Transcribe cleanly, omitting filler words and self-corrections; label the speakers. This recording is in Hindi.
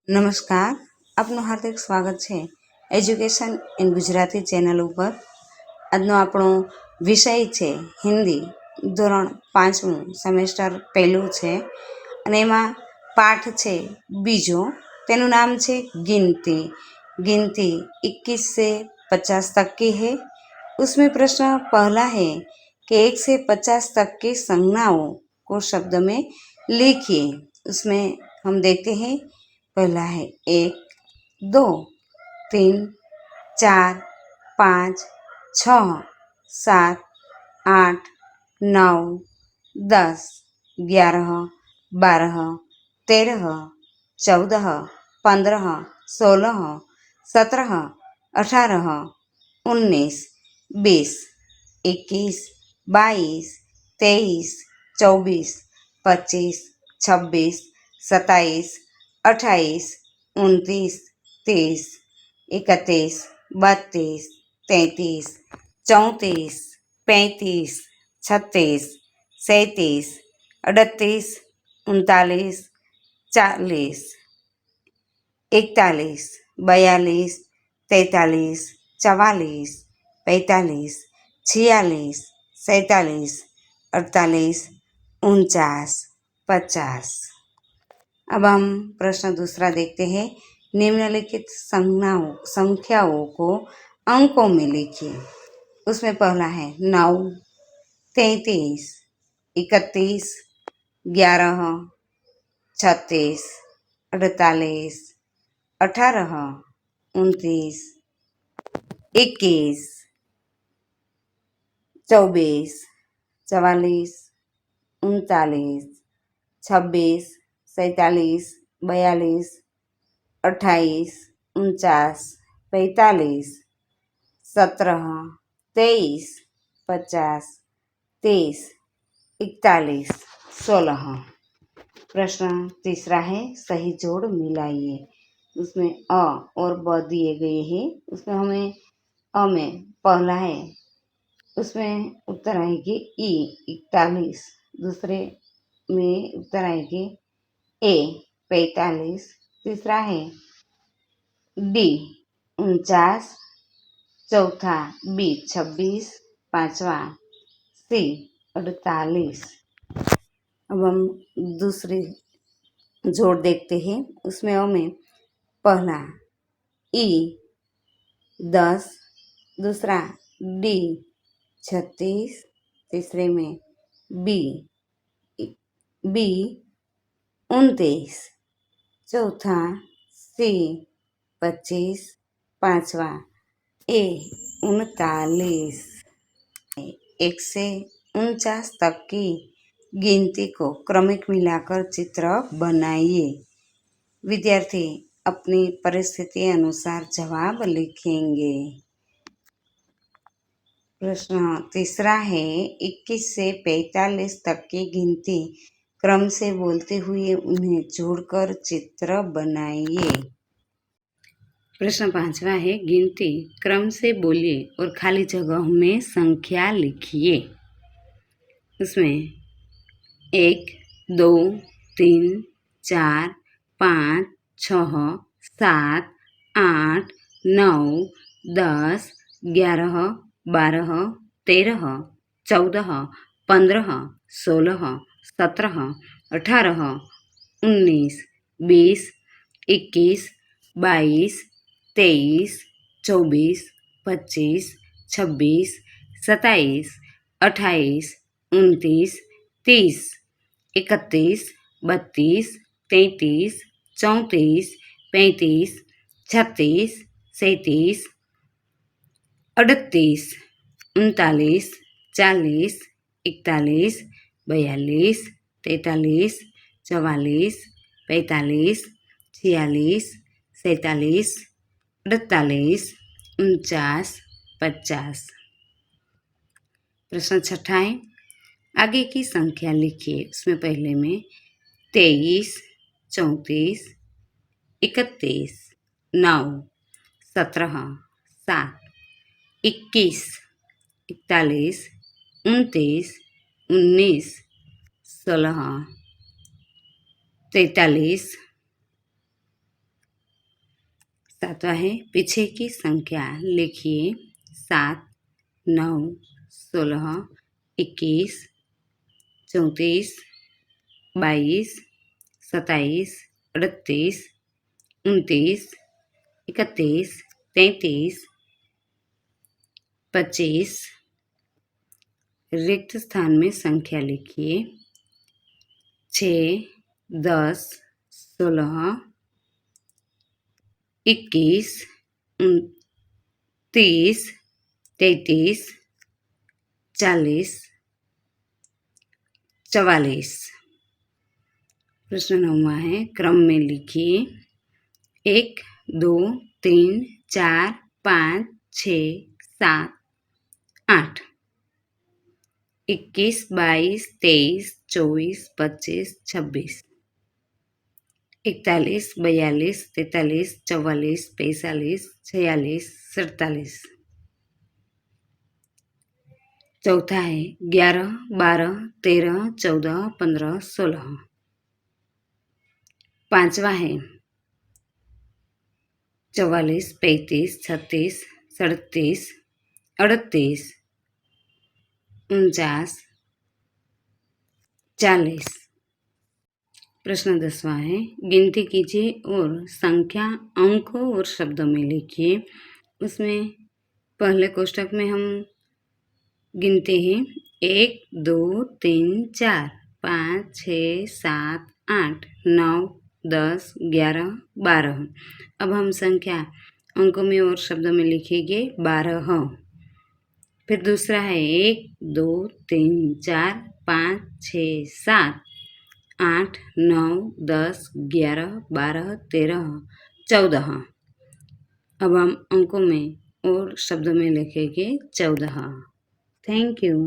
Speaker 1: નમસ્કાર, આપનું હાર્દિક સ્વાગત છે એજ્યુકેશન ઇન ગુજરાતી ચેનલ ઉપર. આજનો આપણો વિષય છે હિન્દી, ધોરણ 5મું, સેમેસ્ટર પહેલું છે અને એમાં પાઠ છે બીજો. તેનું નામ છે गिनती. गिनती 21 से 50 तक की है. उसमें प्रश्न पहला है कि 1 से 50 तक की संज्ञाओं को शब्द में लिखिए. उसमें हम देखते हैं. पहला है 1, 2, 3, 4, 5, 6, 7, 8, 9, 10, 11, 12, 13, 14, 15, 16, 17, 18, 19, 20, 21, 22, 23, 24, 25, 26, 27, 28, 29, 30, 31, 32, 33, 34, 35, 36, 37, 38, 39, 40, 41, 42, 43, 44, 45, 46, 47, 48, 49, 50. अब हम प्रश्न दूसरा देखते हैं. निम्नलिखित संख्याओं को अंकों में लिखिए. उसमें पहला है 9, 33, 31, 11, 36, 48, 18, 29, 21, 24, 44, 39, 26, 47, 42, 28, 49, 45, 17, 23, 50, 30, 41, 16. प्रश्न तीसरा है सही जोड़ मिलाइए. उसमें अ और ब दिए गए हैं. उसमें हमें अ में पहला है, उसमें उत्तर आएगी ई 41. दूसरे में उत्तर आएगी ए 45. तीसरा है डी 49. चौथा बी 26. पांचवा सी 48. अब हम दूसरी जोड़ देखते हैं. उसमें हमें पहला ई 10, दूसरा डी 36, तीसरे में बी 29, चौथा सी 25, पांचवा ए 39. 1 से 49 तक की गिनती को क्रमिक मिलाकर चित्र बनाइए. विद्यार्थी अपनी परिस्थिति अनुसार जवाब लिखेंगे. प्रश्न तीसरा है 21 से 45 तक की गिनती क्रम से बोलते हुए उन्हें जोड़कर चित्र बनाइए. प्रश्न पांचवा है गिनती क्रम से बोलिए और खाली जगह में संख्या लिखिए. उसमें 1, 2, 3, 4, 5, 6, 7, 8, 9, 10, 11, 12, 13, 14, 15, 16, 17, 18, 19, 20, 21, 22, 23, 24, 25, 26, 27, 28, 29, 30, 31, 32, 33, 34, 35, 36, 37, 38, 39, 40, 41, 42, 43, 44, 45, 46, 47, 48, 49, 50. प्रश्न छठा है आगे की संख्या लिखिए. उसमें पहले में 23, 34, 31, 9, 17, 7, 21, 41, 29, 19, 16, 43, सातवां है पीछे की संख्या लिखिए 7, 9, 16, 21, 34, 22, 27, 38, 29, 31, 33, 25। रिक्त स्थान में संख्या लिखिए 6, 10, 16, 21, 30, 33, 40, 44। प्रश्न 9वां है क्रम में लिखिए 1, 2, 3, 4, 5, 6, 7, 8, 21, 22, 23, 24, 25, 26, 41, 42, 43, 44, 45, 46, 47। चौथा है 11, 12, 13, 14, 15, 16। पांचवा है 44, 35, 36, 37, 38, 49, 40। प्रश्न 10वां है गिनती कीजिए और संख्या अंकों और शब्दों में लिखिए। उसमें पहले कोष्ठक में हम गिनते हैं 1, 2, 3, 4, 5, 6, 7, 8, 9, 10, 11, 12। अब हम संख्या अंकों में और शब्दों में लिखेंगे 12। फिर दूसरा है 1, 2, 3, 4, 5, 6, 7, 8, 9, 10, 11, 12, 13, 14। अब हम अंकों में और शब्दों में लिखेंगे 14। Thank you.